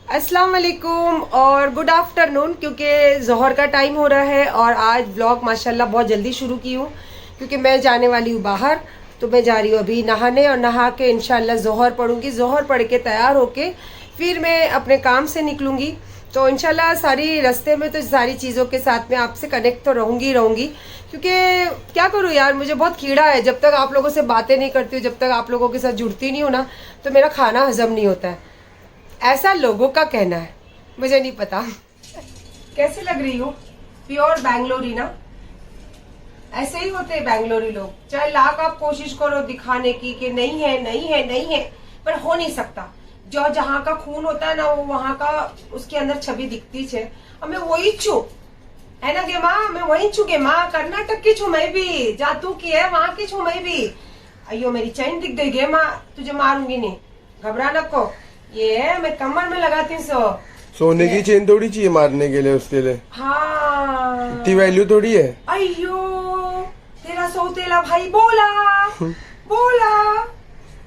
अस्सलाम वालेकुम और गुड आफ्टरनून, क्योंकि जोहर का टाइम हो रहा है और आज ब्लॉग माशाल्लाह बहुत जल्दी शुरू की हूँ क्योंकि मैं जाने वाली हूँ बाहर। तो मैं जा रही हूँ अभी नहाने और नहा के इंशाल्लाह जोहर पढ़ूंगी। जोहर पढ़ के तैयार होके फिर मैं अपने काम से निकलूंगी। तो इंशाल्लाह सारी रास्ते में तो सारी चीज़ों के साथ में आपसे कनेक्ट तो रहूंगी क्योंकि क्या करूँ यार, मुझे बहुत कीड़ा है। जब तक आप लोगों से बातें नहीं करती हूँ, जब तक आप लोगों के साथ जुड़ती नहीं हूँ ना, तो मेरा खाना हजम नहीं होता है। ऐसा लोगों का कहना है, मुझे नहीं पता। कैसी लग रही हूँ? प्योर बैंगलोरी ना, ऐसे ही होते हैं बैंगलोरी लोग। चाहे लाख आप कोशिश करो दिखाने की कि नहीं है नहीं है नहीं है, पर हो नहीं सकता। जो जहाँ का खून होता है ना, वो वहाँ का उसके अंदर छवि दिखती है। और मैं वही छू है ना गे माँ, मैं वही छू गे माँ, कर्नाटक की छू मैं भी, जहाँ तू की है वहां की छू मैं भी। अयो मेरी चैन दिख गई गे माँ, तुझे मारूंगी नहीं, घबरा न को। ये है मैं कमर में लगाती हूँ। सोने की चेन थोड़ी चाहिए मारने के लिए, उसके लिए हाँ, इतनी वैल्यू थोड़ी है। अयो तेरा सौतेला भाई बोला बोला,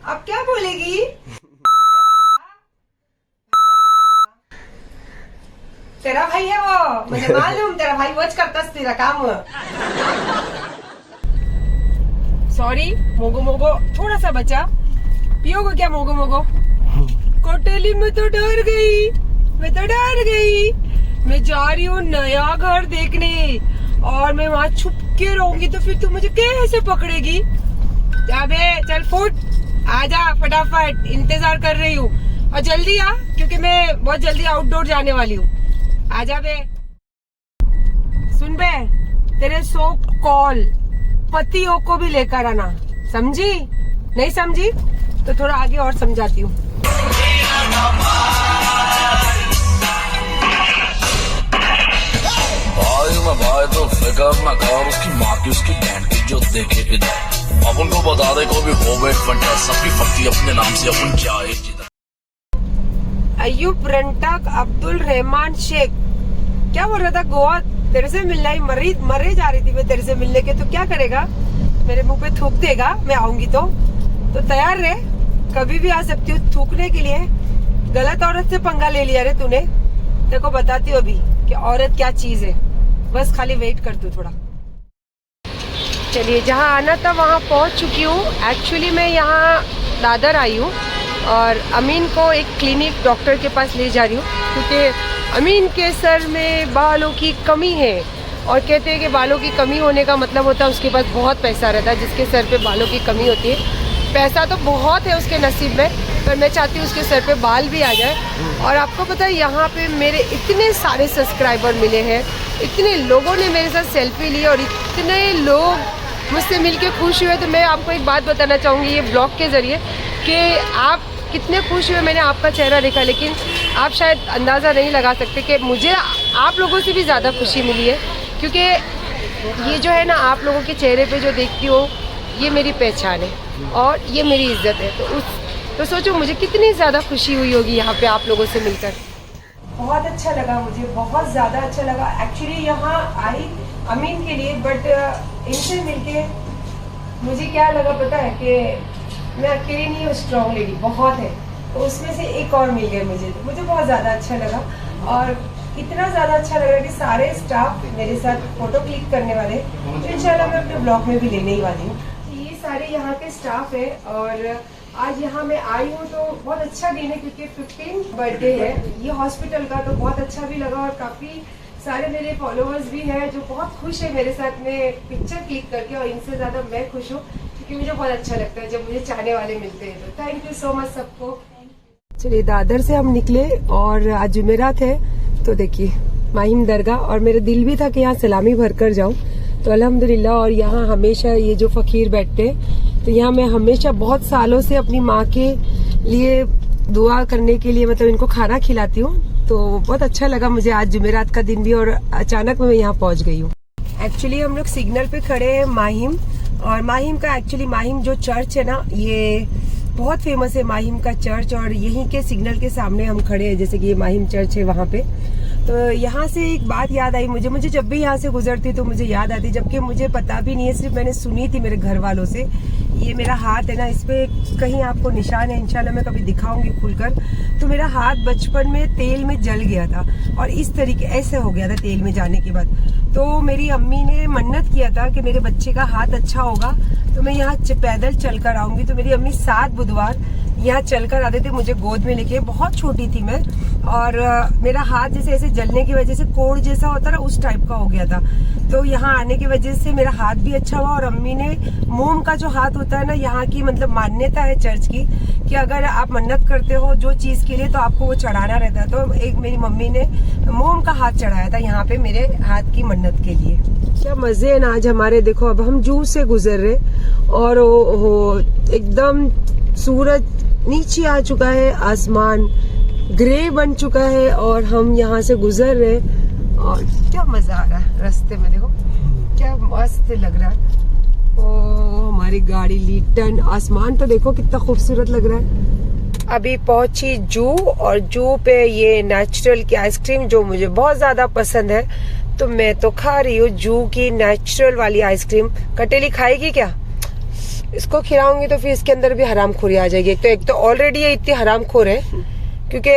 अब क्या बोलेगी? तेरा भाई है वो, मुझे मालूम तेरा भाई वच करता तेरा काम। सॉरी, मोगो मोगो थोड़ा सा बचा, पियोगे क्या मोगो मोगो? कोटेली में तो डर गई, मैं तो डर गई। मैं जा रही हूँ नया घर देखने और मैं वहाँ छुप के रहूंगी तो फिर तू मुझे कैसे पकड़ेगी? अबे चल फुट, आजा फटाफट, इंतजार कर रही हूँ। और जल्दी आ क्योंकि मैं बहुत जल्दी आउटडोर जाने वाली हूँ। आजा बे। सुन बे, तेरे सो कॉल पतियों को भी लेकर आना, समझी? नहीं समझी तो थोड़ा आगे और समझाती हूँ। भाई तो फिकर न कर, उसकी माँ की उसकी बहन की जो देखे इधर। अपन को बता दे को भी होवे सबकी फटी अपने नाम से अपन जाए जिधर। अयूब रंटक अब्दुल रहमान शेख क्या बोल रहा था? गोवा तेरे से मिलना ही मरे जा रही थी मैं तेरे से मिलने के। तो क्या करेगा? मेरे मुंह पे थूक देगा मैं आऊंगी तो तैयार रहे, कभी भी आ सकती हूँ थूकने के लिए। गलत औरत से पंगा ले लिया रे तूने। तेरे को बताती हूँ अभी कि औरत क्या चीज है, बस खाली वेट कर तू थोड़ा। चलिए, जहाँ आना था वहाँ पहुँच चुकी हूँ। एक्चुअली मैं यहाँ दादर आई हूँ और अमीन को एक क्लिनिक डॉक्टर के पास ले जा रही हूँ क्योंकि अमीन के सर में बालों की कमी है। और कहते हैं कि बालों की कमी होने का मतलब होता है उसके पास बहुत पैसा रहता है। जिसके सर पे बालों की कमी होती है, पैसा तो बहुत है उसके नसीब में, पर मैं चाहती हूँ उसके सर पे बाल भी आ जाए। और आपको पता है यहाँ पे मेरे इतने सारे सब्सक्राइबर मिले हैं, इतने लोगों ने मेरे साथ सेल्फी ली और इतने लोग मुझसे मिलके खुश हुए। तो मैं आपको एक बात बताना चाहूँगी ये ब्लॉग के ज़रिए कि आप कितने खुश हुए। मैंने आपका चेहरा देखा, लेकिन आप शायद अंदाज़ा नहीं लगा सकते कि मुझे आप लोगों से भी ज़्यादा खुशी मिली है। क्योंकि ये जो है ना, आप लोगों के चेहरे पे जो देखती हो, ये मेरी पहचान है और ये मेरी इज्जत है। तो सोचो मुझे कितनी ज़्यादा खुशी हुई होगी यहाँ पे आप लोगों से मिलकर। बहुत अच्छा लगा, मुझे बहुत ज़्यादा अच्छा लगा। एक्चुअली यहाँ आई अमीन के लिए, बट इनसे मिलके मुझे क्या लगा पता है कि मैं अकेली नहीं हूँ, स्ट्रॉन्ग लेडी बहुत है। तो उसमें से एक और मिल गया मुझे, तो मुझे बहुत ज़्यादा अच्छा लगा। और इतना ज़्यादा अच्छा लग रहा है कि सारे स्टाफ मेरे साथ फोटो क्लिक करने वाले, तो इंशाल्लाह मैं अपने ब्लॉग में भी लेने ही वाली हूँ। ये सारे यहाँ के स्टाफ है और आज यहाँ मैं आई हूँ तो बहुत अच्छा दिन है क्योंकि 15 बर्थडे है ये हॉस्पिटल का। तो बहुत अच्छा भी लगा और काफ़ी सारे मेरे फॉलोअर्स भी हैं जो बहुत खुश है मेरे साथ में पिक्चर क्लिक करके। और इनसे ज़्यादा मैं खुश हूँ क्योंकि मुझे बहुत अच्छा लगता है जब मुझे चाहने वाले मिलते हैं। तो थैंक यू सो मच सबको। चलिए, दादर से हम निकले और आज जुमेरात है तो देखिए माहिम दरगाह, और मेरा दिल भी था कि यहाँ सलामी भर कर जाऊँ तो अल्हम्दुलिल्लाह। और यहाँ हमेशा ये जो फकीर बैठते हैं, तो यहाँ मैं हमेशा बहुत सालों से अपनी माँ के लिए दुआ करने के लिए मतलब इनको खाना खिलाती हूँ। तो बहुत अच्छा लगा मुझे आज जुमेरात का दिन भी, और अचानक मैं यहाँ पहुँच गई हूँ। एक्चुअली हम लोग सिग्नल पे खड़े हैं माहिम, और माहिम का एक्चुअली माहिम जो चर्च है ना, ये बहुत फेमस है माहिम का चर्च। और यहीं के सिग्नल के सामने हम खड़े हैं, जैसे कि ये माहिम चर्च है वहाँ पे। तो यहाँ से एक बात याद आई मुझे जब भी यहाँ से गुजरती तो मुझे याद आती, जबकि मुझे पता भी नहीं है, सिर्फ मैंने सुनी थी मेरे घर वालों से। ये मेरा हाथ है ना, इस पे कहीं आपको निशान है, इंशाल्लाह मैं कभी दिखाऊंगी खुलकर। तो मेरा हाथ बचपन में तेल में जल गया था और इस तरीके ऐसे हो गया था तेल में जाने के बाद। तो मेरी अम्मी ने मन्नत किया था कि मेरे बच्चे का हाथ अच्छा होगा तो मैं यहाँ पैदल चल कर आऊंगी। तो मेरी अम्मी 7 बुधवार यहाँ चलकर आते थे मुझे गोद में लेके। बहुत छोटी थी मैं और मेरा हाथ जैसे ऐसे जलने की वजह से कोड़ जैसा होता ना, उस टाइप का हो गया था। तो यहाँ आने की वजह से मेरा हाथ भी अच्छा हुआ। और अम्मी ने मोम का जो हाथ होता है ना, यहाँ की मतलब मान्यता है चर्च की कि अगर आप मन्नत करते हो जो चीज के लिए तो आपको वो चढ़ाना रहता है। तो एक मेरी मम्मी ने मोम का हाथ चढ़ाया था यहाँ पे मेरे हाथ की मन्नत के लिए। क्या मजे है ना आज हमारे। देखो अब हम जू से गुजर रहे और एकदम सूरज नीचे आ चुका है, आसमान ग्रे बन चुका है और हम यहाँ से गुजर रहे और क्या मजा आ रहा है रास्ते में। देखो क्या मस्त लग रहा है। ओ हमारी गाड़ी लीटन, आसमान तो देखो कितना खूबसूरत लग रहा है। अभी पहुंची जू और जू पे ये नेचुरल की आइसक्रीम जो मुझे बहुत ज्यादा पसंद है, तो मैं तो खा रही हूँ जू की नेचुरल वाली आइसक्रीम। कटेली खाएगी क्या? इसको खिलाऊंगी तो फिर इसके अंदर भी हराम खोरी आ जाएगी। एक तो ऑलरेडी ये इतनी हराम खोर है, क्योंकि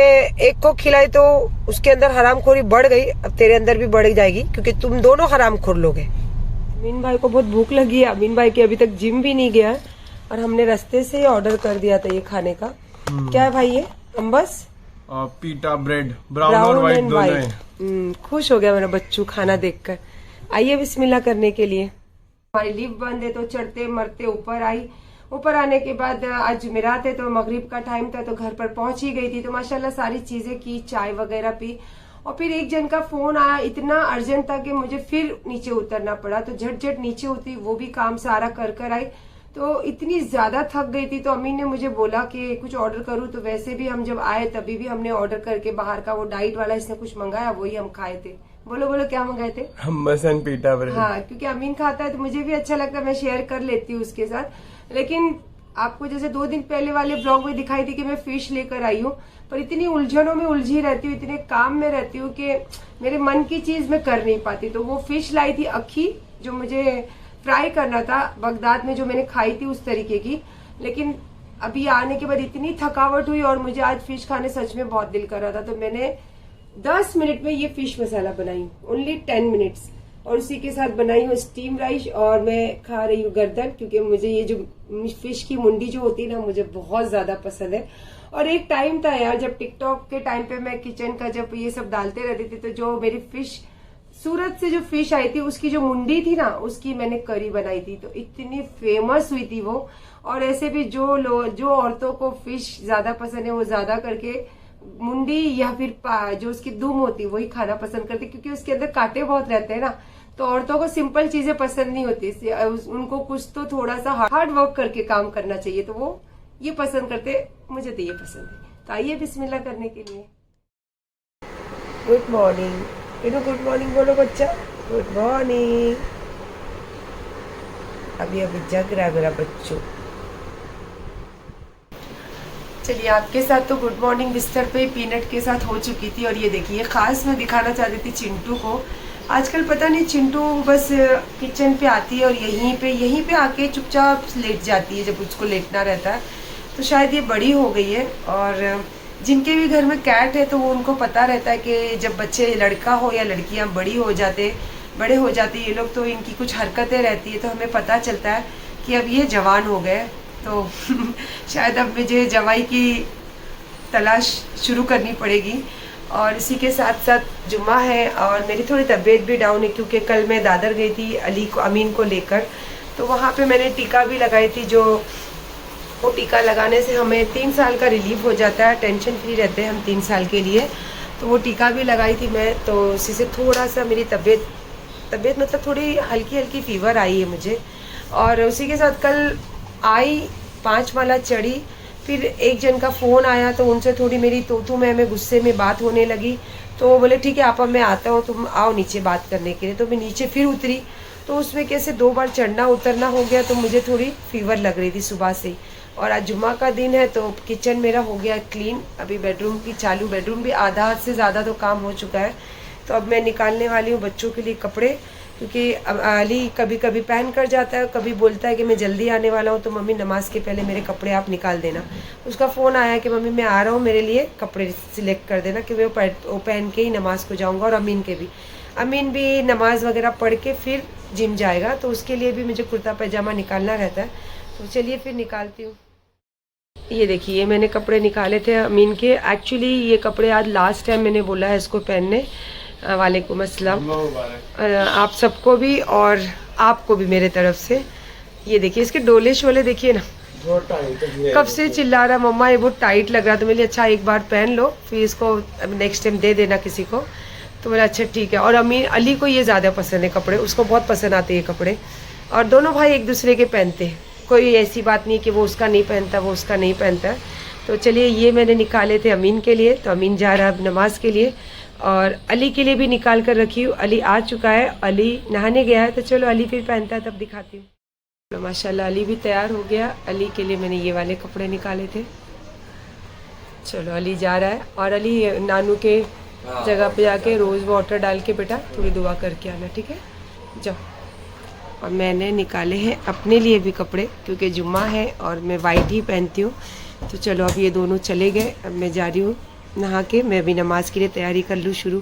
एक को खिलाई तो उसके अंदर हराम खोरी बढ़ गई, अब तेरे अंदर भी बढ़ जाएगी क्योंकि तुम दोनों हराम खोर लोग हैं। अमीन भाई को बहुत भूख लगी है। अमीन भाई की अभी तक जिम भी नहीं गया और हमने रास्ते से ही ऑर्डर कर दिया था ये खाने का। क्या है भाई ये? अम्बस पीटा ब्रेड, ब्राउन और व्हाइट दोनों है। खुश हो गया मेरा बच्चू खाना देखकर। आइए बिस्मिल्लाह करने के लिए। हमारी लिफ्ट बंद है तो चढ़ते मरते ऊपर आई। ऊपर आने के बाद आज जुमेरात है तो मगरिब का टाइम था तो घर पर पहुंच ही गई थी। तो माशाल्लाह सारी चीजें की, चाय वगैरह पी और फिर एक जन का फोन आया, इतना अर्जेंट था कि मुझे फिर नीचे उतरना पड़ा। तो झट नीचे उतरी, वो भी काम सारा कर आई। तो इतनी ज्यादा थक गई थी तो अम्मी ने मुझे बोला कि कुछ ऑर्डर करूं। तो वैसे भी हम जब आए तभी भी हमने ऑर्डर करके बाहर का वो डाइट वाला इसने कुछ मंगाया, वही हम खाए थे। बोलो बोलो क्या मंगाए थे? हमबस एंड पीटा ब्रेड। हाँ, क्योंकि अमीन खाता है तो मुझे भी अच्छा लगता है, मैं शेयर कर लेती हूँ उसके साथ। लेकिन आपको जैसे 2 दिन पहले वाले ब्लॉग में दिखाई थी कि मैं फिश लेकर आई हूँ, पर इतनी उलझनों में उलझी रहती हूँ, इतने काम में रहती हूँ कि मेरे मन की चीज मैं कर नहीं पाती। तो वो फिश लाई थी अक्खी, जो मुझे फ्राई करना था बगदाद में जो मैंने खाई थी उस तरीके की। लेकिन अभी आने के बाद इतनी थकावट हुई और मुझे आज फिश खाने सच में बहुत दिल कर रहा था, तो मैंने 10 मिनट में ये फिश मसाला बनाई, ओनली 10 मिनट्स। और उसी के साथ बनाई हूँ स्टीम राइस और मैं खा रही हूँ गर्दन, क्योंकि मुझे ये जो फिश की मुंडी जो होती है ना मुझे बहुत ज्यादा पसंद है। और एक टाइम था यार जब टिकटॉक के टाइम पे मैं किचन का जब ये सब डालते रहती थी, तो जो मेरी फिश सूरत से जो फिश आई थी उसकी जो मुंडी थी ना उसकी मैंने करी बनाई थी, तो इतनी फेमस हुई थी वो। और ऐसे भी जो औरतों को फिश ज्यादा पसंद है वो ज्यादा करके मुंडी या फिर जो उसकी दुम होती है वही खाना पसंद करते, क्योंकि उसके अंदर कांटे बहुत रहते हैं ना। तो औरतों को सिंपल चीजें पसंद नहीं होती, उनको कुछ तो थोड़ा सा हार्ड वर्क करके काम करना चाहिए, तो वो ये पसंद करते। मुझे तो ये पसंद है। तो आइए बिस्मिल्लाह करने के लिए। गुड मॉर्निंग, गुड मॉर्निंग बोलो बच्चा, गुड मॉर्निंग। अभी जग रहा है मेरा बच्चू। चलिए आपके साथ तो गुड मॉर्निंग बिस्तर पे पीनट के साथ हो चुकी थी। और ये देखिए खास मैं दिखाना चाहती थी चिंटू को। आजकल पता नहीं चिंटू बस किचन पे आती है और यहीं पे आके चुपचाप लेट जाती है जब उसको लेटना रहता है। तो शायद ये बड़ी हो गई है। और जिनके भी घर में कैट है तो वो उनको पता रहता है कि जब बच्चे लड़का हो या लड़कियां बड़े हो जाते ये लोग, तो इनकी कुछ हरकतें रहती है, तो हमें पता चलता है कि अब ये जवान हो गए। तो शायद अब मुझे जवाई की तलाश शुरू करनी पड़ेगी। और इसी के साथ साथ जुम्मा है और मेरी थोड़ी तबीयत भी डाउन है, क्योंकि कल मैं दादर गई थी अमीन को लेकर। तो वहाँ पे मैंने टीका भी लगाई थी, जो वो टीका लगाने से हमें 3 साल का रिलीफ हो जाता है, टेंशन फ्री रहते हैं हम 3 साल के लिए। तो वो टीका भी लगाई थी मैं, तो उसी से थोड़ा सा मेरी तबीयत मतलब थोड़ी हल्की फीवर आई है मुझे। और उसी के साथ कल आई 5 माला चढ़ी, फिर एक जन का फ़ोन आया तो उनसे थोड़ी मेरी तू मैं गुस्से में बात होने लगी। तो वो बोले ठीक है आपा मैं आता हूँ, तुम आओ नीचे बात करने के लिए। तो मैं नीचे फिर उतरी, तो उसमें कैसे 2 बार चढ़ना उतरना हो गया, तो मुझे थोड़ी फीवर लग रही थी सुबह से ही। और आज जुम्मा का दिन है तो किचन मेरा हो गया क्लीन। अभी बेडरूम भी आधा से ज़्यादा तो काम हो चुका है। तो अब मैं निकालने वाली हूँ बच्चों के लिए कपड़े, क्योंकि अली कभी कभी पहन कर जाता है, कभी बोलता है कि मैं जल्दी आने वाला हूँ तो मम्मी नमाज के पहले मेरे कपड़े आप निकाल देना। उसका फ़ोन आया कि मम्मी मैं आ रहा हूँ, मेरे लिए कपड़े सिलेक्ट कर देना कि मैं वो पहन के ही नमाज़ को जाऊँगा। और अमीन भी नमाज वगैरह पढ़ के फिर जिम जाएगा, तो उसके लिए भी मुझे कुर्ता पैजामा निकालना रहता है। तो चलिए फिर निकालती हूँ। ये देखिए, ये मैंने कपड़े निकाले थे अमीन के। एक्चुअली ये कपड़े आज लास्ट टाइम मैंने बोला है इसको पहनने। वालेकुम अस्सलाम आप सबको भी और आपको भी मेरे तरफ से। ये देखिए इसके डोले शोले देखिए ना, कब से चिल्ला रहा मम्मा ये बहुत टाइट लग रहा, तो मेरे लिए अच्छा एक बार पहन लो फिर इसको नेक्स्ट टाइम दे देना किसी को। तो बोला अच्छा ठीक है। और अली को ये ज़्यादा पसंद है कपड़े, उसको बहुत पसंद आते हैं ये कपड़े, और दोनों भाई एक दूसरे के पहनते हैं। कोई ऐसी बात नहीं कि वो उसका नहीं पहनता वो उसका नहीं पहनता। तो चलिए ये मैंने निकाले थे अमीन के लिए, तो अमीन जा रहा है अब नमाज के लिए, और अली के लिए भी निकाल कर रखी हूँ। अली आ चुका है, अली नहाने गया है, तो चलो अली फिर पहनता है तब दिखाती हूँ। तो माशाल्लाह अली भी तैयार हो गया। अली के लिए मैंने ये वाले कपड़े निकाले थे। चलो अली जा रहा है, और अली नानू के जगह पे जाके रोज़ वाटर डाल के बेटा थोड़ी दुआ करके आना, ठीक है, जाओ। और मैंने निकाले हैं अपने लिए भी कपड़े, क्योंकि जुम्मा है और मैं वाइट ही पहनती हूँ। तो चलो अब ये दोनों चले गए, अब मैं जा रही हूँ नहा के, मैं भी नमाज के लिए तैयारी कर लूँ शुरू।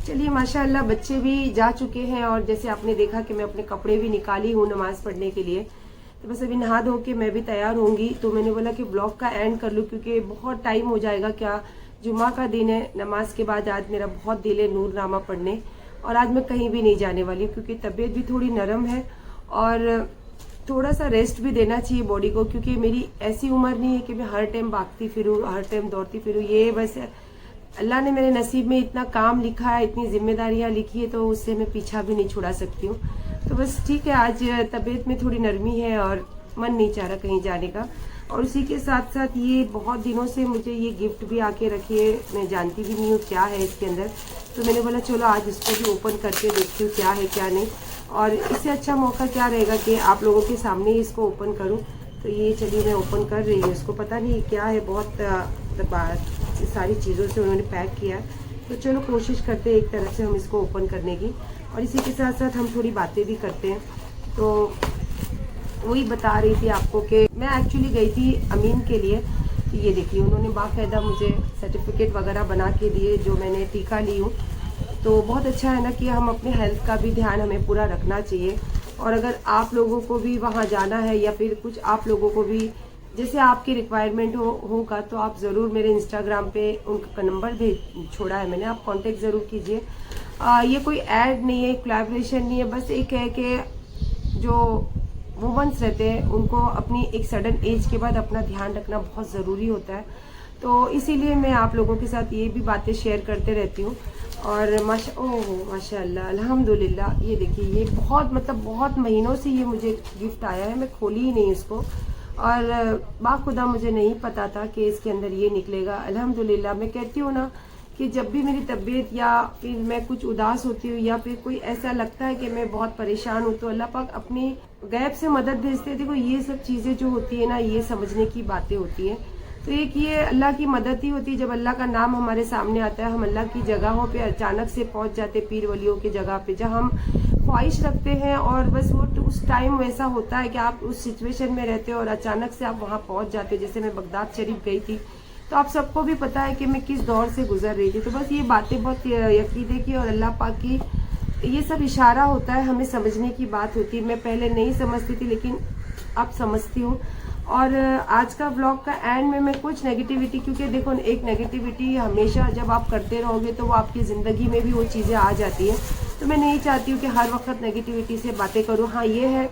चलिए माशाल्लाह बच्चे भी जा चुके हैं, और जैसे आपने देखा कि मैं अपने कपड़े भी निकाली हूँ नमाज पढ़ने के लिए। तो बस अभी नहा धो के मैं भी तैयार होंगी। तो मैंने बोला कि ब्लॉग का एंड कर लूँ, क्योंकि बहुत टाइम हो जाएगा। क्या जुम्मा का दिन है, नमाज के बाद आज मेरा बहुत दिल है नूरनामा पढ़ने, और आज मैं कहीं भी नहीं जाने वाली हूँ, क्योंकि तबीयत भी थोड़ी नरम है और थोड़ा सा रेस्ट भी देना चाहिए बॉडी को, क्योंकि मेरी ऐसी उम्र नहीं है कि मैं हर टाइम भागती फिरूँ, हर टाइम दौड़ती फिरूँ। ये बस अल्लाह ने मेरे नसीब में इतना काम लिखा है, इतनी जिम्मेदारियाँ लिखी है, तो उससे मैं पीछा भी नहीं छुड़ा सकती हूँ। तो बस ठीक है, आज तबीयत में थोड़ी नरमी है और मन नहीं चाह रहा कहीं जाने का। और उसी के साथ साथ ये बहुत दिनों से मुझे ये गिफ्ट भी आके रखी है, मैं जानती भी नहीं हूँ क्या है इसके अंदर। तो मैंने बोला चलो आज इसको भी ओपन करके देखती हूँ क्या है क्या नहीं, और इससे अच्छा मौका क्या रहेगा कि आप लोगों के सामने ही इसको ओपन करूँ। तो ये चलिए मैं ओपन कर रही हूँ इसको। पता नहीं क्या है, बहुत सारी चीज़ों से उन्होंने पैक किया है। तो चलो कोशिश करते हैं एक तरफ से हम इसको ओपन करने की, और इसी के साथ साथ हम थोड़ी बातें भी करते हैं। तो वही बता रही थी आपको कि मैं एक्चुअली गई थी अमीन के लिए। ये देखिए उन्होंने बाकायदा मुझे सर्टिफिकेट वगैरह बना के दिए जो मैंने टीका ली हूँ। तो बहुत अच्छा है ना कि हम अपने हेल्थ का भी ध्यान हमें पूरा रखना चाहिए। और अगर आप लोगों को भी वहाँ जाना है, या फिर कुछ आप लोगों को भी जैसे आपकी रिक्वायरमेंट होगा, तो आप ज़रूर मेरे इंस्टाग्राम पे उनका नंबर छोड़ा है मैंने, आप कांटेक्ट ज़रूर कीजिए। ये कोई ऐड नहीं है, कोलैबोरेशन नहीं है, बस एक है कि जो वुमेन्स रहते हैं उनको अपनी एक सडन एज के बाद अपना ध्यान रखना बहुत ज़रूरी होता है। तो इसीलिए मैं आप लोगों के साथ ये भी बातें शेयर करते रहती हूँ। और माशाअल्लाह अल्हम्दुलिल्लाह, ये देखिए ये बहुत महीनों से ये मुझे गिफ्ट आया है, मैं खोली ही नहीं इसको, और बाखुदा मुझे नहीं पता था कि इसके अंदर ये निकलेगा। अल्हम्दुलिल्लाह, मैं कहती हूँ ना कि जब भी मेरी तबीयत या फिर मैं कुछ उदास होती हूँ, या फिर कोई ऐसा लगता है कि मैं बहुत परेशान हूँ, तो अल्लाह पाक अपनी गैब से मदद भेजते हैं। देखो ये सब चीज़ें जो होती है ना, ये समझने की बातें होती हैं। तो एक ये अल्लाह की मदद ही होती है, जब अल्लाह का नाम हमारे सामने आता है, हम अल्लाह की जगहों पे अचानक से पहुंच जाते, पीर वलियों की जगह पे जहाँ हम ख्वाहिश रखते हैं, और बस वो उस टाइम वैसा होता है कि आप उस सिचुएशन में रहते हो और अचानक से आप वहाँ पहुँच जाते हो। जैसे मैं बगदाद शरीफ गई थी, तो आप सबको भी पता है कि मैं किस दौर से गुजर रही थी। तो बस ये बातें बहुत यकीदे की और अल्लाह पाक की ये सब इशारा होता है, हमें समझने की बात होती है। मैं पहले नहीं समझती थी, लेकिन अब समझती हूँ। और आज का व्लॉग का एंड में मैं कुछ नेगेटिविटी, क्योंकि देखो एक नेगेटिविटी हमेशा जब आप करते रहोगे तो वो आपकी ज़िंदगी में भी वो चीज़ें आ जाती हैं। तो मैं नहीं चाहती हूँ कि हर वक्त नेगेटिविटी से बातें करूँ। हाँ ये है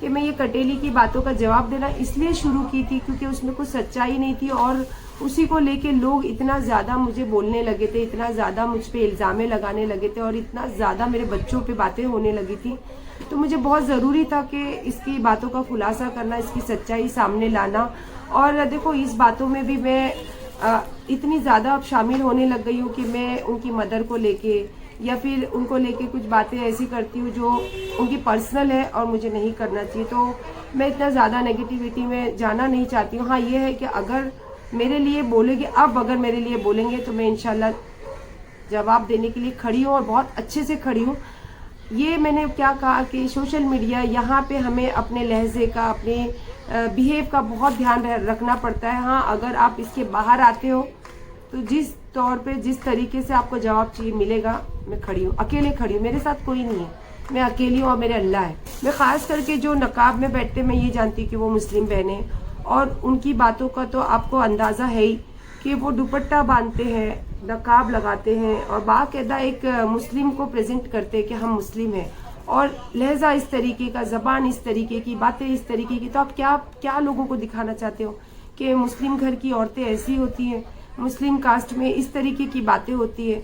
कि मैं ये कटेली की बातों का जवाब देना इसलिए शुरू की थी क्योंकि उसमें कुछ सच्चाई नहीं थी, और उसी को लेके लोग इतना ज़्यादा मुझे बोलने लगे थे, इतना ज़्यादा मुझ पे इल्ज़ामें लगाने लगे थे, और इतना ज़्यादा मेरे बच्चों पे बातें होने लगी थी। तो मुझे बहुत ज़रूरी था कि इसकी बातों का खुलासा करना, इसकी सच्चाई सामने लाना। और देखो इस बातों में भी मैं इतनी ज़्यादा अब शामिल होने लग गई हूँ कि मैं उनकी मदर को लेके या फिर उनको लेके कुछ बातें ऐसी करती हूँ जो उनकी पर्सनल है और मुझे नहीं करना चाहिए। तो मैं इतना ज़्यादा नेगेटिविटी में जाना नहीं चाहती हूँ। हाँ ये है कि अगर मेरे लिए बोलेंगे, अब अगर मेरे लिए बोलेंगे तो मैं इंशाल्लाह जवाब देने के लिए खड़ी हूँ और बहुत अच्छे से खड़ी हूँ। ये मैंने क्या कहा कि सोशल मीडिया यहाँ पे हमें अपने लहजे का, अपने बिहेव का बहुत ध्यान रखना पड़ता है। हाँ, अगर आप इसके बाहर आते हो तो जिस तौर पे, जिस तरीके से आपको जवाब चाहिए मिलेगा। मैं खड़ी हूँ, अकेले खड़ी हूँ, मेरे साथ कोई नहीं है, मैं अकेली हूँ और मेरे अल्लाह है। मैं खास करके जो नकाब में बैठते, मैं ये जानती हूँ कि वो मुस्लिम बहनें, और उनकी बातों का तो आपको अंदाज़ा है ही कि वो दुपट्टा बांधते हैं, नकाब लगाते हैं और बाकायदा एक मुस्लिम को प्रेजेंट करते हैं कि हम मुस्लिम हैं, और लहजा इस तरीके का, ज़बान इस तरीके की, बातें इस तरीके की। तो आप क्या लोगों को दिखाना चाहते हो कि मुस्लिम घर की औरतें ऐसी होती हैं, मुस्लिम कास्ट में इस तरीके की बातें होती है।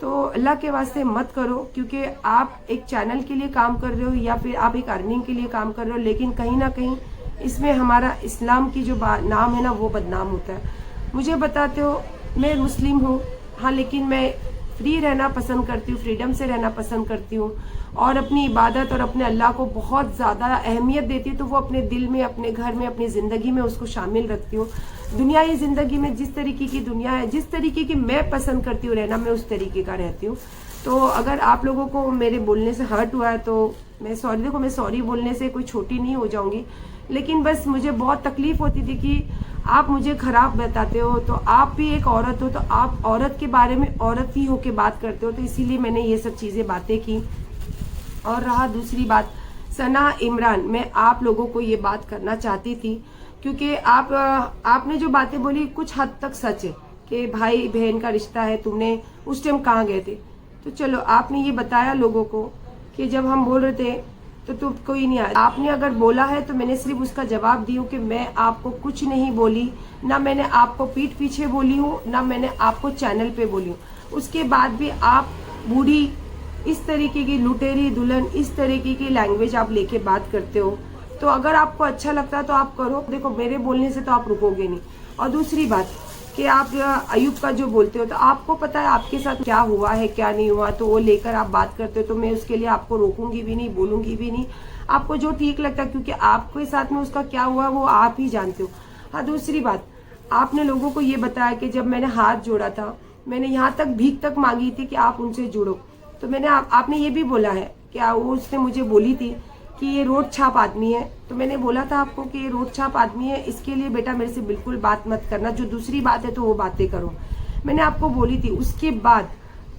तो अल्लाह के वास्ते मत करो, क्योंकि आप एक चैनल के लिए काम कर रहे हो या फिर आप एक अर्निंग के लिए काम कर रहे हो, लेकिन कहीं ना कहीं इसमें हमारा इस्लाम की जो नाम है ना, वो बदनाम होता है। मुझे बताते हो मैं मुस्लिम हूँ, हाँ, लेकिन मैं फ्री रहना पसंद करती हूँ, फ्रीडम से रहना पसंद करती हूँ, और अपनी इबादत और अपने अल्लाह को बहुत ज़्यादा अहमियत देती हूँ। तो वो अपने दिल में, अपने घर में, अपनी ज़िंदगी में उसको शामिल रखती हूँ। दुनियाई ज़िंदगी में जिस तरीके की दुनिया है, जिस तरीके की मैं पसंद करती हूँ रहना, मैं उस तरीके का रहती हूँ। तो अगर आप लोगों को मेरे बोलने से हर्ट हुआ है तो मैं सॉरी। देखो, मैं सॉरी बोलने से कोई छोटी नहीं हो जाऊंगी, लेकिन बस मुझे बहुत तकलीफ होती थी कि आप मुझे खराब बताते हो। तो आप भी एक औरत हो, तो आप औरत के बारे में औरत ही होके बात करते हो, तो इसीलिए मैंने ये सब चीज़ें बातें की। और रहा दूसरी बात, सना इमरान, मैं आप लोगों को ये बात करना चाहती थी, क्योंकि आपने जो बातें बोली कुछ हद तक सच है कि भाई बहन का रिश्ता है। तुमने उस टाइम कहाँ गए थे? तो चलो, आपने ये बताया लोगों को कि जब हम बोल रहे थे तो कोई नहीं आया। आपने अगर बोला है तो मैंने सिर्फ उसका जवाब दी हूँ कि मैं आपको कुछ नहीं बोली, ना मैंने आपको पीठ पीछे बोली हूँ, ना मैंने आपको चैनल पे बोली हूँ। उसके बाद भी आप बूढ़ी, इस तरीके की लुटेरी दुल्हन, इस तरीके की लैंग्वेज आप लेके बात करते हो। तो अगर आपको अच्छा लगता है तो आप करो, देखो मेरे बोलने से तो आप रुकोगे नहीं। और दूसरी बात कि आप अयूब का जो बोलते हो, तो आपको पता है आपके साथ क्या हुआ है क्या नहीं हुआ, तो वो लेकर आप बात करते हो, तो मैं उसके लिए आपको रोकूंगी भी नहीं, बोलूंगी भी नहीं। आपको जो ठीक लगता है, क्योंकि आपके साथ में उसका क्या हुआ वो आप ही जानते हो। हाँ, दूसरी बात, आपने लोगों को ये बताया कि जब मैंने हाथ जोड़ा था, मैंने यहाँ तक भीख तक मांगी थी कि आप उनसे जुड़ो, तो मैंने आपने ये भी बोला है कि वो उसने मुझे बोली थी कि ये रोड छाप आदमी है। तो मैंने बोला था आपको कि ये रोड छाप आदमी है, इसके लिए बेटा मेरे से बिल्कुल बात मत करना, जो दूसरी बात है तो वो बातें करो, मैंने आपको बोली थी। उसके बाद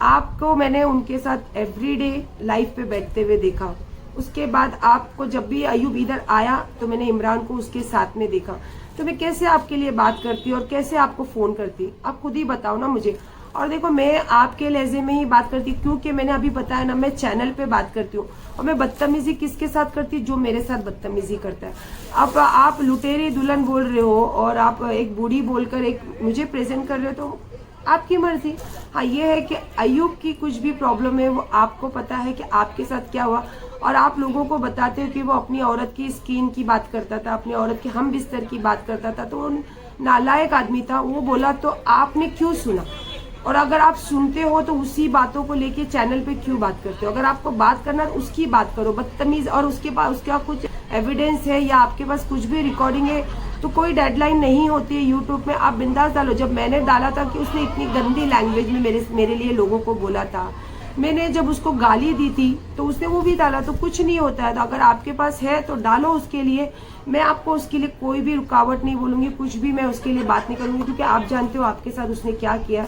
आपको मैंने उनके साथ एवरीडे लाइव पे बैठते हुए देखा। उसके बाद आपको जब भी अयूब इधर आया तो मैंने इमरान को उसके साथ में देखा। तो मैं कैसे आपके लिए बात करती और कैसे आपको फोन करती, आप खुद ही बताओ ना मुझे। और देखो, मैं आपके लहजे में ही बात करती, क्योंकि मैंने अभी बताया ना, मैं चैनल पे बात करती हूँ। और मैं बदतमीजी किसके साथ करती? जो मेरे साथ बदतमीजी करता है। अब आप लुटेरी दुल्हन बोल रहे हो और आप एक बूढ़ी बोलकर एक मुझे प्रेजेंट कर रहे हो, तो आपकी मर्जी। हाँ, ये है कि अयूब की कुछ भी प्रॉब्लम है वो आपको पता है कि आपके साथ क्या हुआ, और आप लोगों को बताते हो कि वो अपनी औरत की स्किन की बात करता था, अपनी औरत के हम बिस्तर की बात करता था, तो वो नालायक आदमी था, वो बोला तो आपने क्यों सुना? और अगर आप सुनते हो तो उसी बातों को लेके चैनल पे क्यों बात करते हो? अगर आपको बात करना है उसकी बात करो, बदतमीज। और उसके पास उसका कुछ एविडेंस है या आपके पास कुछ भी रिकॉर्डिंग है, तो कोई डेडलाइन नहीं होती है यूट्यूब में, आप बिंदास डालो। जब मैंने डाला था कि उसने इतनी गंदी लैंग्वेज में मेरे लिए लोगों को बोला था, मैंने जब उसको गाली दी थी तो उसने वो भी डाला, तो कुछ नहीं होता है। तो अगर आपके पास है तो डालो उसके लिए, मैं आपको उसके लिए कोई भी रुकावट नहीं बोलूंगी, कुछ भी मैं उसके लिए बात नहीं करूंगी, क्योंकि आप जानते हो आपके साथ उसने क्या किया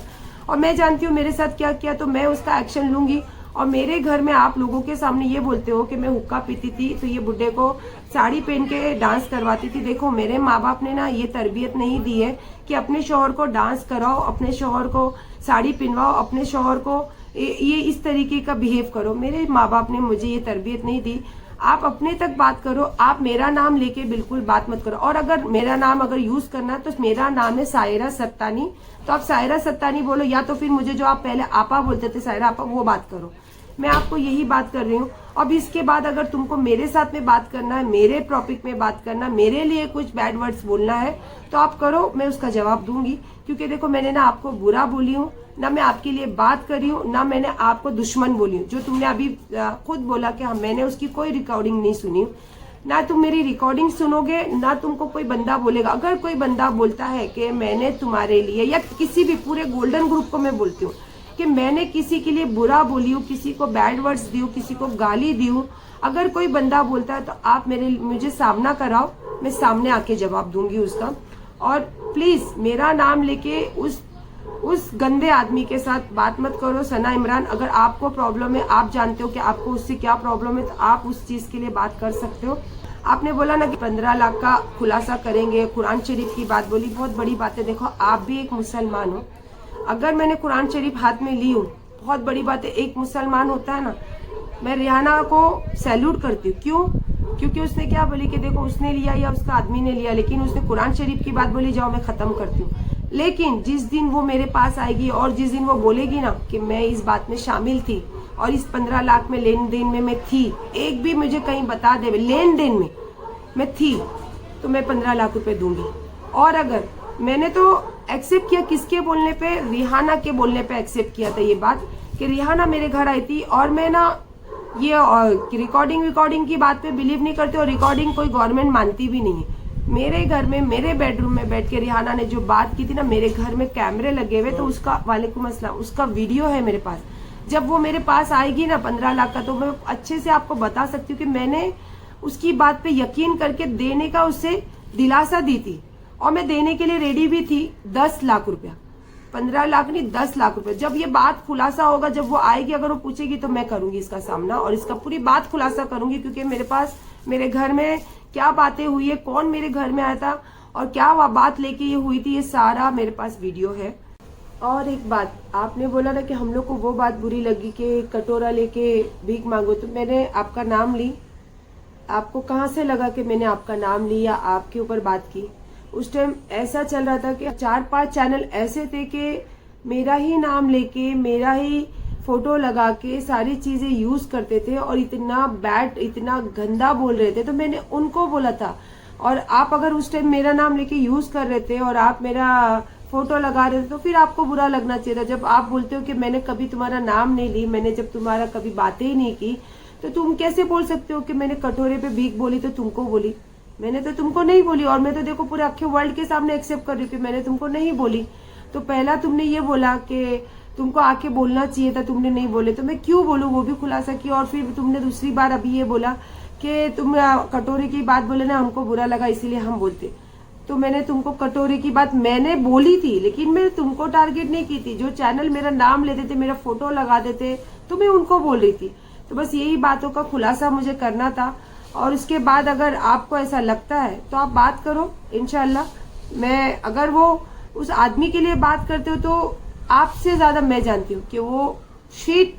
और मैं जानती हूँ मेरे साथ क्या किया, तो मैं उसका एक्शन लूंगी। और मेरे घर में आप लोगों के सामने ये बोलते हो कि मैं हुक्का पीती थी तो ये बुड्ढे को साड़ी पहन के डांस करवाती थी। देखो, मेरे माँ बाप ने ना ये तरबियत नहीं दी है कि अपने शौहर को डांस कराओ, अपने शौहर को साड़ी पहनवाओ, अपने शौहर को ये इस तरीके का बिहेव करो। मेरे माँ बाप ने मुझे ये तरबियत नहीं दी। आप अपने तक बात करो, आप मेरा नाम लेके बिल्कुल बात मत करो। और अगर मेरा नाम अगर यूज करना है तो मेरा नाम है सायरा सत्तानी, तो आप सायरा सत्तानी बोलो, या तो फिर मुझे जो आप पहले आपा बोलते थे सायरा आपा, वो बात करो। मैं आपको यही बात कर रही हूँ। अब इसके बाद अगर तुमको मेरे साथ में बात करना है, मेरे टॉपिक में बात करना, मेरे लिए कुछ बैड वर्ड्स बोलना है तो आप करो, मैं उसका जवाब दूंगी। क्योंकि देखो, मैंने ना आपको बुरा बोली हूँ, ना मैं आपके लिए बात करी हूँ, ना मैंने आपको दुश्मन बोली हूँ। जो तुमने अभी खुद बोला कि हाँ, मैंने उसकी कोई रिकॉर्डिंग नहीं सुनी, ना तुम मेरी रिकॉर्डिंग सुनोगे, ना तुमको कोई बंदा बोलेगा। अगर कोई बंदा बोलता है कि मैंने तुम्हारे लिए, या किसी भी पूरे गोल्डन ग्रुप को मैं बोलती हूँ कि मैंने किसी के लिए बुरा बोली हूँ, किसी को बैड वर्ड्स दी हूँ, किसी को गाली दी हूँ। अगर कोई बंदा बोलता है तो आप मुझे सामना कराओ, मैं सामने आके जवाब दूंगी उसका। और प्लीज मेरा नाम लेके उस गंदे आदमी के साथ बात मत करो। सना इमरान, अगर आपको प्रॉब्लम है, आप जानते हो कि आपको उससे क्या प्रॉब्लम है, तो आप उस चीज के लिए बात कर सकते हो। आपने बोला ना कि 15 लाख का खुलासा करेंगे, कुरान शरीफ की बात बोली, बहुत बड़ी बात है। देखो आप भी एक मुसलमान हो, अगर मैंने कुरान शरीफ हाथ में ली हूँ, बहुत बड़ी बात है। एक मुसलमान होता है ना, मैं रिहाना को सैल्यूट करती हूँ। क्यों? क्योंकि उसने क्या बोली कि देखो उसने लिया या उसका आदमी ने लिया, लेकिन उसने कुरान शरीफ की बात बोली, जाओ मैं खत्म करती हूँ। लेकिन जिस दिन वो मेरे पास आएगी और जिस दिन वो बोलेगी ना कि मैं इस बात में शामिल थी और इस 15 लाख में लेन देन में मैं थी, एक भी मुझे कहीं बता दे लेन देन में मैं थी, तो मैं 15 लाख रुपए दूंगी। और अगर मैंने तो एक्सेप्ट किया, किसके बोलने पे? रिहाना के बोलने पे एक्सेप्ट किया था ये बात कि रिहाना मेरे घर आई थी। और मैं ना ये रिकॉर्डिंग की बात पे बिलीव नहीं करती, और रिकॉर्डिंग कोई गवर्नमेंट मानती भी नहीं है। मेरे घर में, मेरे बेडरूम में बैठ के रिहाना ने जो बात की थी ना, मेरे घर में कैमरे लगे हुए, तो उसका, वालेकुम अस्सलाम, उसका वीडियो है मेरे पास। जब वो मेरे पास आएगी ना 15 लाख का, तो मैं अच्छे से आपको बता सकती हूँ कि मैंने उसकी बात पे यकीन करके देने का उससे दिलासा दी थी, और मैं देने के लिए रेडी भी थी 10 लाख रुपया। 15 लाख नहीं, 10 लाख रुपए। जब ये बात खुलासा होगा, जब वो आएगी, अगर वो पूछेगी, तो मैं करूंगी इसका सामना और इसका पूरी बात खुलासा करूंगी। क्योंकि मेरे पास, मेरे घर में क्या बातें हुई है, कौन मेरे घर में आया था और क्या वह बात लेके ये हुई थी, ये सारा मेरे पास वीडियो है। और एक बात, आपने बोला ना कि हम लोग को वो बात बुरी लगी कि कटोरा लेके भीख मांगो, तो मैंने आपका नाम ली। आपको कहाँ से लगा कि मैंने आपका नाम लिया, आपके ऊपर बात की? उस टाइम ऐसा चल रहा था कि 4-5 चैनल ऐसे थे कि मेरा ही नाम लेके, मेरा ही फोटो लगा के सारी चीजें यूज करते थे और इतना बैड, इतना गंदा बोल रहे थे। तो मैंने उनको बोला था, और आप अगर उस टाइम मेरा नाम लेके यूज कर रहे थे और आप मेरा फोटो लगा रहे थे, तो फिर आपको बुरा लगना चाहिए था। जब आप बोलते हो कि मैंने कभी तुम्हारा नाम नहीं ली, मैंने जब तुम्हारा कभी बातें ही नहीं की, तो तुम कैसे बोल सकते हो कि मैंने कटोरे पे भीख बोली तो तुमको बोली? मैंने तो तुमको नहीं बोली, और मैं तो देखो पूरे अखे वर्ल्ड के सामने एक्सेप्ट कर रही हूँ कि मैंने तुमको नहीं बोली। तो पहला तुमने ये बोला कि तुमको आके बोलना चाहिए था, तुमने नहीं बोले, तो मैं क्यों बोलूं, वो भी खुलासा किया। और फिर तुमने दूसरी बार अभी ये बोला कि तुम कटोरे की बात बोले ना, हमको बुरा लगा इसीलिए हम बोलते। तो मैंने तुमको कटोरे की बात मैंने बोली थी, लेकिन मैं तुमको टारगेट नहीं की थी। जो चैनल मेरा नाम लेते थे, मेरा फोटो लगाते थे, तो मैं उनको बोल रही थी। तो बस यही बातों का खुलासा मुझे करना था। और उसके बाद अगर आपको ऐसा लगता है तो आप बात करो, इंशाल्लाह। मैं, अगर वो उस आदमी के लिए बात करते हो, तो आपसे ज्यादा मैं जानती हूँ कि वो शीट,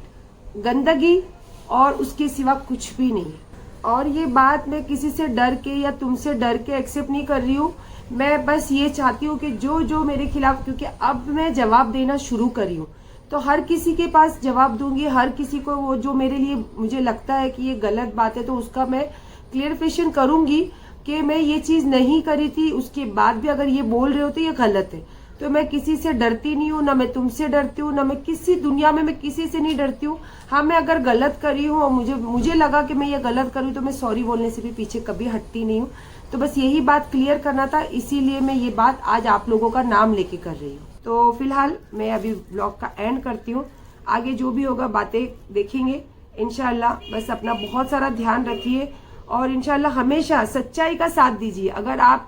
गंदगी और उसके सिवा कुछ भी नहीं है। और ये बात मैं किसी से डर के या तुमसे डर के एक्सेप्ट नहीं कर रही हूँ। मैं बस ये चाहती हूँ कि जो मेरे खिलाफ, क्योंकि अब मैं जवाब देना शुरू करी हूँ, तो हर किसी के पास जवाब दूंगी, हर किसी को वो जो मेरे लिए मुझे लगता है कि ये गलत बात है, तो उसका मैं क्लियरिफिकेशन करूंगी कि मैं ये चीज नहीं करी थी। उसके बाद भी अगर ये बोल रहे हो तो ये गलत है। तो मैं किसी से डरती नहीं हूँ, ना मैं तुमसे डरती हूँ, ना मैं किसी दुनिया में, मैं किसी से नहीं डरती हूँ। हाँ, मैं अगर गलत करी हूँ और मुझे लगा कि मैं ये गलत करूँ, तो मैं सॉरी बोलने से भी पीछे कभी हटती नहीं हूँ। तो बस यही बात क्लियर करना था, इसीलिए मैं ये बात आज आप लोगों का नाम लेके कर रही हूँ। तो फिलहाल मैं अभी ब्लॉग का एंड करती हूँ। आगे जो भी होगा बातें देखेंगे इंशाल्लाह। बस अपना बहुत सारा ध्यान रखिए और इंशाल्लाह हमेशा सच्चाई का साथ दीजिए। अगर आप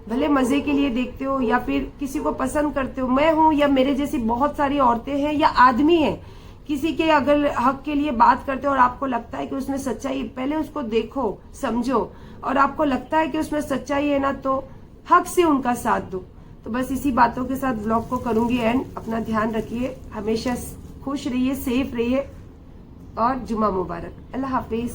भले मजे के लिए देखते हो या फिर किसी को पसंद करते हो, मैं हूं या मेरे जैसी बहुत सारी औरतें हैं या आदमी हैं, किसी के अगर हक के लिए बात करते हो और आपको लगता है कि उसमें सच्चाई, पहले उसको देखो, समझो, और आपको लगता है कि उसमें सच्चाई है ना, तो हक से उनका साथ दो। तो बस इसी बातों के साथ ब्लॉग को करूंगी एंड। अपना ध्यान रखिए, हमेशा खुश रहिए, सेफ रहिए और जुमा मुबारक। अल्लाह हाफिज।